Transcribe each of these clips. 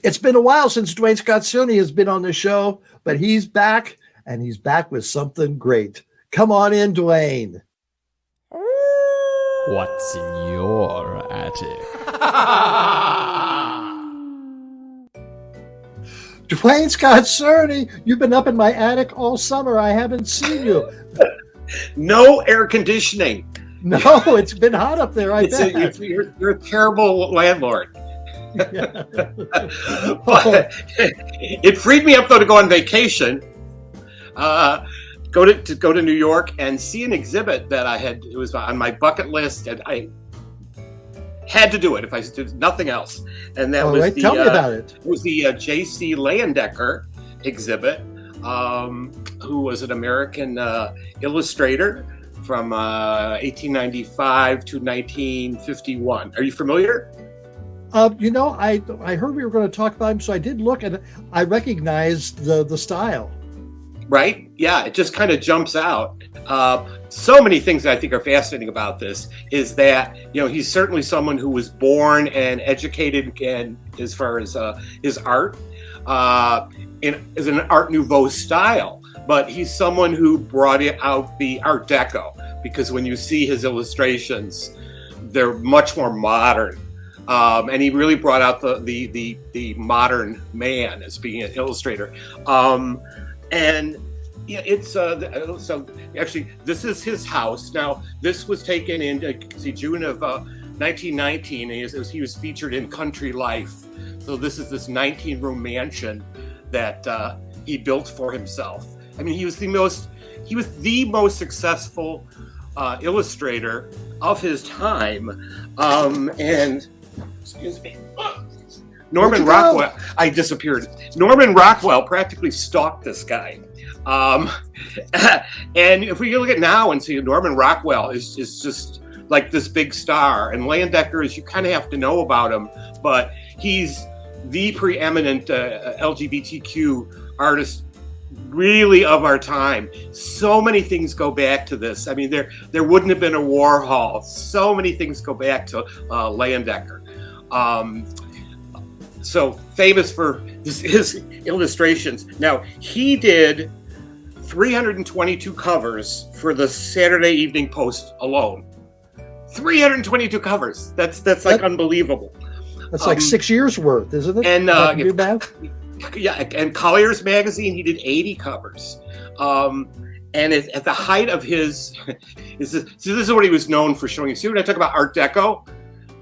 It's been a while since Duane Scott Cerny has been on the show, but he's back, and he's back with something great. Come on in, Duane. What's in your attic? Duane Scott Cerny, you've been up in my attic all summer. I haven't seen you. No air conditioning. No, it's been hot up there. I bet. You're a terrible landlord. Yeah. But it freed me up though to go on vacation, go to New York and see an exhibit that I had. It was on my bucket list, and I had to do it if I did nothing else. And that was right. Tell me about it. It was the C Leyendecker exhibit, who was an American illustrator from 1895 to 1951. Are you familiar? I heard we were going to talk about him, so I did look, and I recognized the style. Right? Yeah, it just kind of jumps out. So many things that I think are fascinating about this is that, he's certainly someone who was born and educated, and as far as his art, is an Art Nouveau style. But he's someone who brought out the Art Deco, because when you see his illustrations, they're much more modern. And he really brought out the modern man as being an illustrator. And it's so actually this is his house. Now this was taken in June of 1919, and he was featured in Country Life. So this is this 19-room mansion that he built for himself. I mean, he was the most successful illustrator of his time, and excuse me. Norman Rockwell, I disappeared. Norman Rockwell practically stalked this guy. And if we look at now and see Norman Rockwell is just like this big star, and Leyendecker is, you kind of have to know about him, but he's the preeminent LGBTQ artist really of our time. So many things go back to this. I mean, there wouldn't have been a Warhol. So many things go back to Leyendecker. So famous for his illustrations. Now, he did 322 covers for the Saturday Evening Post alone. 322 covers. That's like unbelievable. That's like 6 years worth, isn't it? And and Collier's Magazine, he did 80 covers. And at the height of his, this is what he was known for showing. See, when I talk about Art Deco,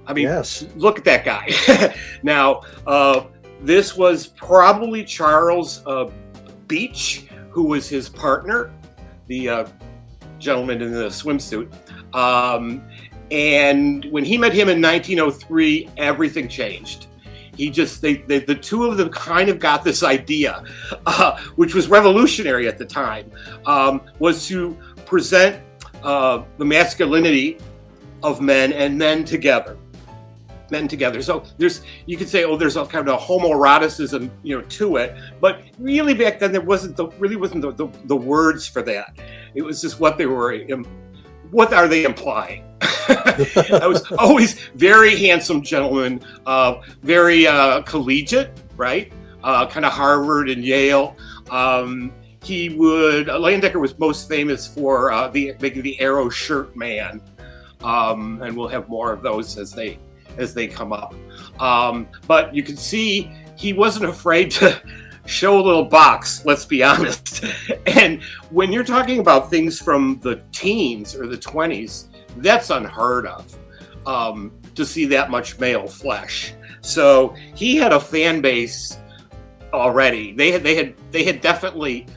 I mean, yes. Look at that guy. Now, this was probably Charles Beach, who was his partner, the gentleman in the swimsuit. And when he met him in 1903, everything changed. The two of them kind of got this idea, which was revolutionary at the time, was to present the masculinity of men and men together. So you could say, there's a kind of a homoeroticism, to it, but really back then there wasn't the words for that. It was just what are they implying? I was always very handsome gentleman, very collegiate, right? Kind of Harvard and Yale. Leyendecker was most famous for the arrow shirt man, and we'll have more of those as they come up. But you can see he wasn't afraid to show a little box, let's be honest. And when you're talking about things from the teens or the 20s, that's unheard of, to see that much male flesh. So he had a fan base already. They had definitely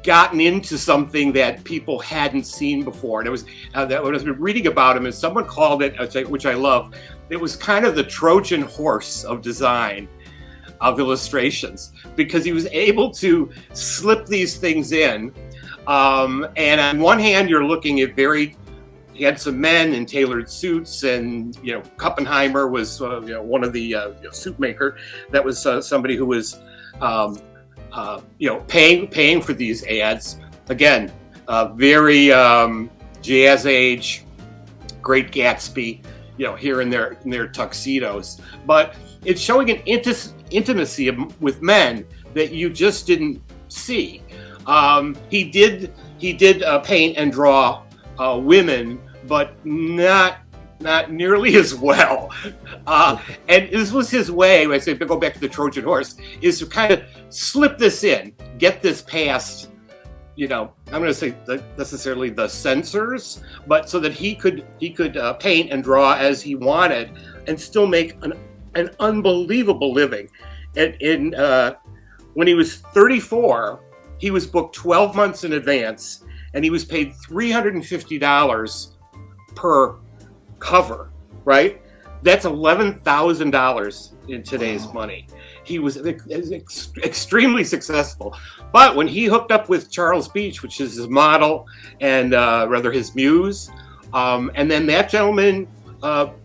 gotten into something that people hadn't seen before. And it was that when I was reading about him, and someone called it, which I love, it was kind of the Trojan horse of design, of illustrations, because he was able to slip these things in. And on one hand, you're looking at he had some men in tailored suits, and Kuppenheimer was one of the suit maker. That was somebody who was paying for these ads. Again, very Jazz Age, Great Gatsby, here in their tuxedos. But it's showing an intimacy with men that you just didn't see. He did paint and draw women, but not nearly as well. And this was his way, when I say go back to the Trojan horse, is to kind of slip this in, get this past, I'm going to say necessarily the censors, but so that he could paint and draw as he wanted and still make an unbelievable living. And when he was 34, he was booked 12 months in advance, and he was paid $350 per cover, right? That's $11,000 in today's money. He was extremely successful. But when he hooked up with Charles Beach, which is his model and rather his muse, and then that gentleman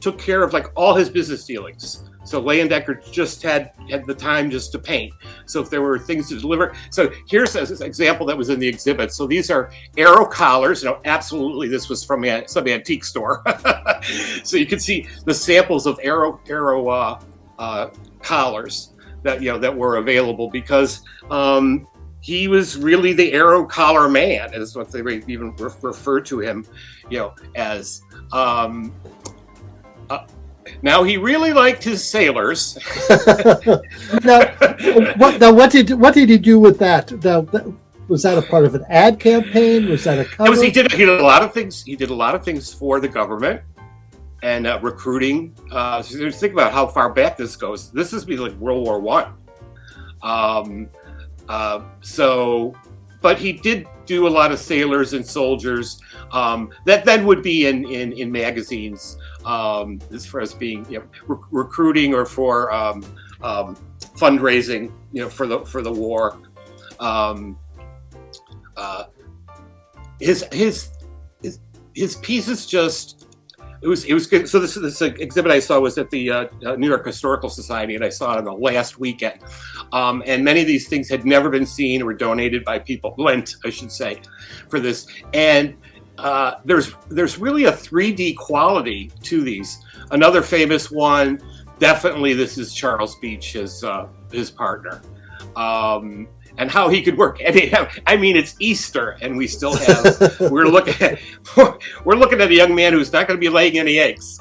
took care of like all his business dealings. So Leyendecker just had the time just to paint. So if there were things to deliver, so here's an example that was in the exhibit. So these are arrow collars. Absolutely, this was from some antique store. So you can see the samples of arrow collars that were available, because he was really the arrow collar man, is what they even refer to him, as. Now he really liked his sailors. What did he do with that? Was that a part of an ad campaign? Was that a cover? He did a lot of things. He did a lot of things for the government and recruiting. So think about how far back this goes. This is like World War I. But he did do a lot of sailors and soldiers that then would be in magazines, as far as being recruiting or for fundraising, for the war. His pieces just. It was good. So this exhibit I saw was at the New York Historical Society, and I saw it on the last weekend. And many of these things had never been seen or were donated by people, lent, I should say, for this. And there's really a 3D quality to these. Another famous one, definitely, this is Charles Beach, his partner. And how he could work. And it's Easter, and we still have. we're looking at a young man who's not going to be laying any eggs.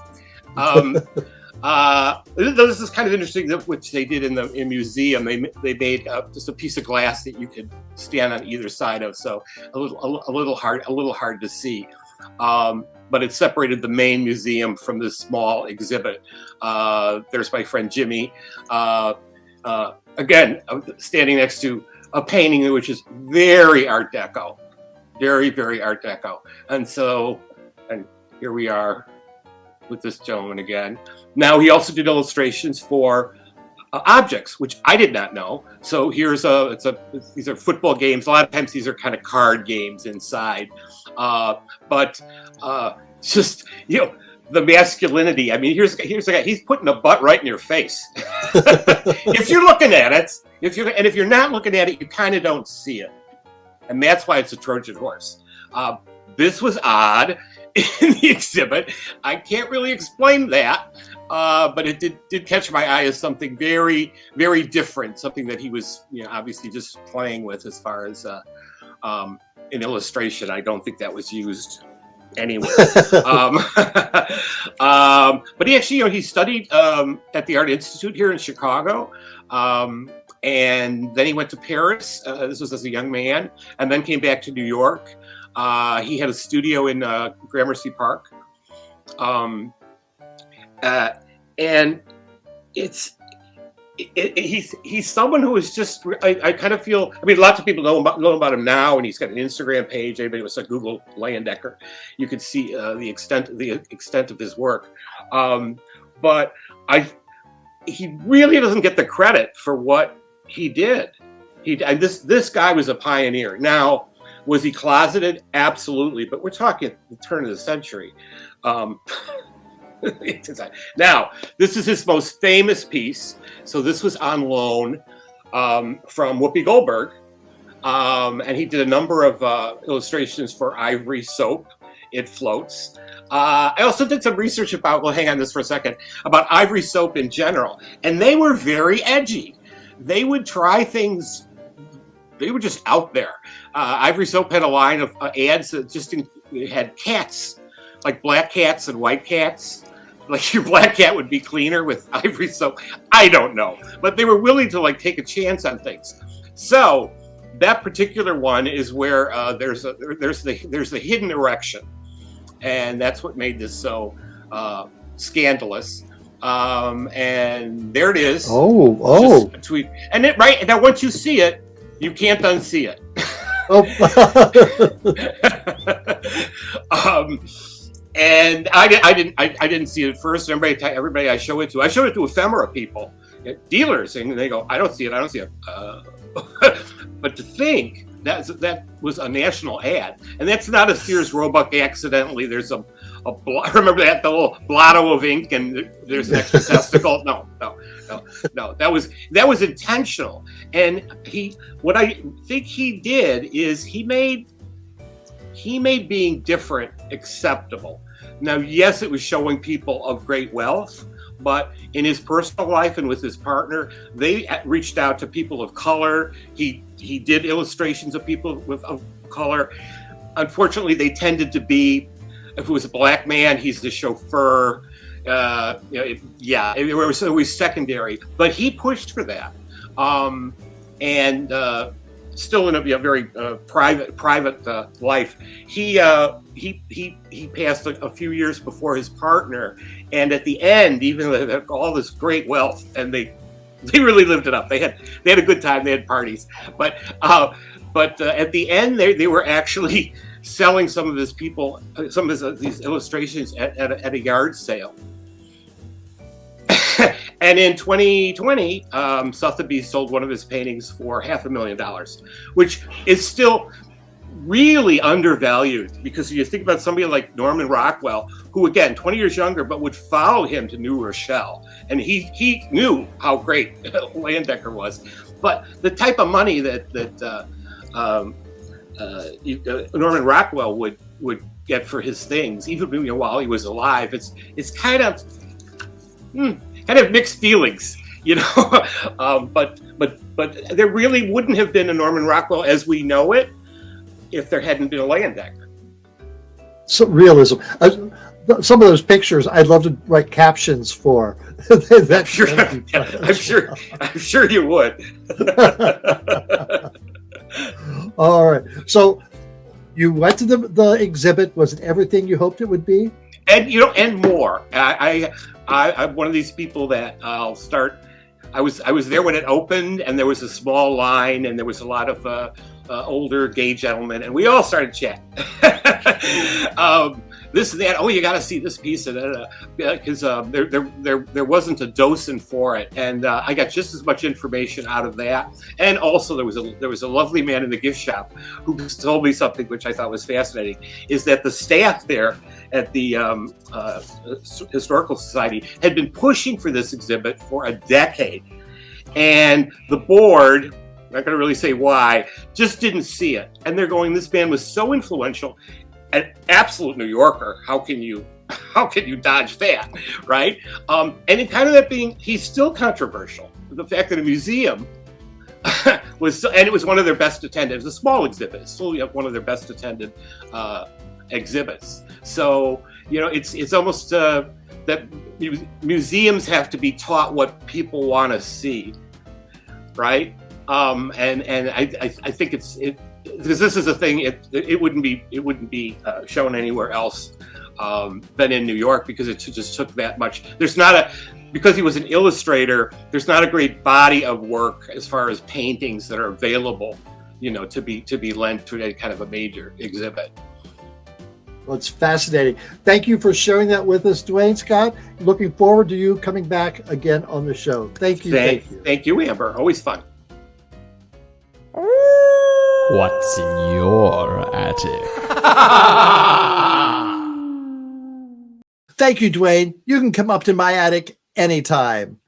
This is kind of interesting, which they did in the museum. They made just a piece of glass that you could stand on either side of, so a little hard to see. But it separated the main museum from this small exhibit. There's my friend Jimmy. Again, standing next to a painting which is very Art Deco, very, very Art Deco. And here we are with this gentleman again. Now, he also did illustrations for objects, which I did not know. So these are football games. A lot of times these are kind of card games inside. But the masculinity. Here's a guy. He's putting a butt right in your face. If you're looking at it, if you're not looking at it, you kind of don't see it, and that's why it's a Trojan horse. This was odd in the exhibit. I can't really explain that, but it did catch my eye as something very, very different. Something that he was, obviously just playing with as far as in illustration. I don't think that was used anywhere. But he actually, he studied at the Art Institute here in Chicago, and then he went to Paris. This was as a young man, and then came back to New York. He had a studio in Gramercy Park, and he's someone who is just, I kind of feel, lots of people know about him now, and he's got an Instagram page. Anybody wants to Google Leyendecker, you can see the extent of his work. But he really doesn't get the credit for what he did. This guy was a pioneer. Now, was he closeted? Absolutely, but we're talking the turn of the century. Now, this is his most famous piece. So this was on loan from Whoopi Goldberg, and he did a number of illustrations for Ivory Soap it floats. I also did some research about, well, hang on this for a second, about ivory soap in general. And they were very edgy. They would try things, they were just out there. Ivory soap had a line of ads that just had cats, like black cats and white cats. Like your black cat would be cleaner with ivory soap. I don't know. But they were willing to like take a chance on things. So that particular one is where there's the hidden erection. And that's what made this so scandalous. And there it is. Oh. Between, and it right now, once you see it, you can't unsee it. And I didn't see it at first. Everybody I showed it to ephemera people, dealers, and they go, I don't see it. But to think that was a national ad, and that's not a Sears Roebuck accidentally. There's a remember that, the little blotto of ink and there's an extra testicle. No. That was intentional. And what I think he did is he made being different acceptable. Now, yes, it was showing people of great wealth, but in his personal life and with his partner, they reached out to people of color. He did illustrations of people of color. Unfortunately, they tended to be, if it was a black man, he's the chauffeur. It was always secondary, but he pushed for that. Still in a very private life, he passed a few years before his partner, and at the end, even though they had all this great wealth, and they really lived it up. They had a good time. They had parties, but at the end, they were actually selling some of these illustrations at a yard sale. And in 2020, Sotheby's sold one of his paintings for $500,000, which is still really undervalued, because you think about somebody like Norman Rockwell, who, again, 20 years younger, but would follow him to New Rochelle. And he knew how great Leyendecker was. But the type of money that Norman Rockwell would get for his things, even while he was alive, it's kind of mixed feelings, but there really wouldn't have been a Norman Rockwell as we know it if there hadn't been a Leyendecker. So realism. Some of those pictures, I'd love to write captions for. I'm sure you would. All right. So you went to the exhibit. Was it everything you hoped it would be? And more. I'm one of these people that I'll start. I was there when it opened, and there was a small line, and there was a lot of older gay gentlemen, and we all started chatting. This and that. Oh, you got to see this piece, because there wasn't a docent for it, and I got just as much information out of that. And also, there was a lovely man in the gift shop who told me something which I thought was fascinating: is that the staff there at the Historical Society had been pushing for this exhibit for a decade, and the board, I'm not going to really say why, just didn't see it. And they're going, this man was so influential, an absolute New Yorker. How can you dodge that, right? And in kind of that being, he's still controversial. The fact that a museum was, and it was one of their best attended. It was a small exhibit. It's still one of their best attended exhibits. So it's almost that museums have to be taught what people want to see, right? And I think because this is a thing. It wouldn't be shown anywhere else than in New York, because it just took that much. Because he was an illustrator, there's not a great body of work as far as paintings that are available, to be lent to a kind of a major exhibit. Well, it's fascinating. Thank you for sharing that with us, Duane Scott. Looking forward to you coming back again on the show. Thank you. Thank you, Amber. Always fun. What's in your attic? Thank you, Duane. You can come up to my attic anytime.